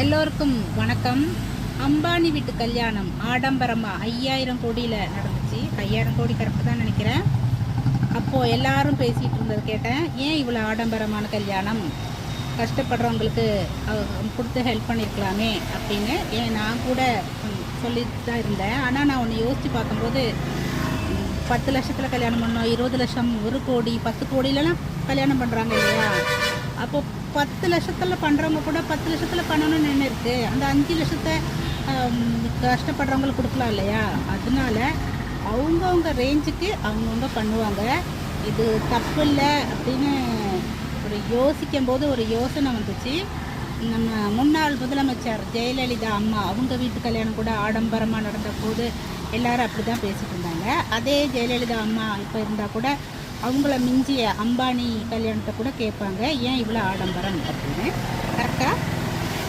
எல்லோருக்கும் வணக்கம். அம்பானி வீட்டு கல்யாணம் ஆடம்பரமாக 5000 கோடியில் நடந்துச்சு. 5000 கோடி கரெக்டு தான் நினைக்கிறேன். அப்போது எல்லாரும் பேசிகிட்டு இருந்தது கேட்டேன், ஏன் இவ்வளோ ஆடம்பரமான கல்யாணம், கஷ்டப்படுறவங்களுக்கு கொடுத்து ஹெல்ப் பண்ணியிருக்கலாமே அப்படின்னு நான் கூட சொல்லிட்டு தான் இருந்தேன். ஆனால் நான் ஒன்று யோசித்து பார்க்கும்போது 10 லட்சத்தில் கல்யாணம் பண்ணோம், 20 லட்சம், 1 கோடி, 10 கோடியிலலாம் கல்யாணம் பண்ணுறாங்க இல்லையா? அப்போது 10 லட்சத்தில் பண்ணுறவங்க கூட 10 லட்சத்தில் பண்ணணும்னு என்ன இருக்குது? அந்த 5 லட்சத்தை கஷ்டப்படுறவங்களுக்கு கொடுக்கலாம் இல்லையா? அதனால அவங்கவுங்க ரேஞ்சுக்கு அவங்கவுங்க பண்ணுவாங்க. இது தப்பு இல்லை அப்படின்னு யோசிக்கும் போது ஒரு யோசனை வந்துச்சு. நம்ம முன்னாள் முதலமைச்சர் ஜெயலலிதா அம்மா அவங்க வீட்டு கல்யாணம் கூட ஆடம்பரமாக நடந்த போது எல்லாரும் அப்படி தான் பேசிகிட்டு இருந்தாங்க. அதே ஜெயலலிதா அம்மா இப்போ இருந்தால் கூட அவங்கள மிஞ்சிய அம்பானி கல்யாணத்தை கூட கேட்பாங்க, ஏன் இவ்வளோ ஆடம்பரம் அப்படின்னு. கரெக்டாக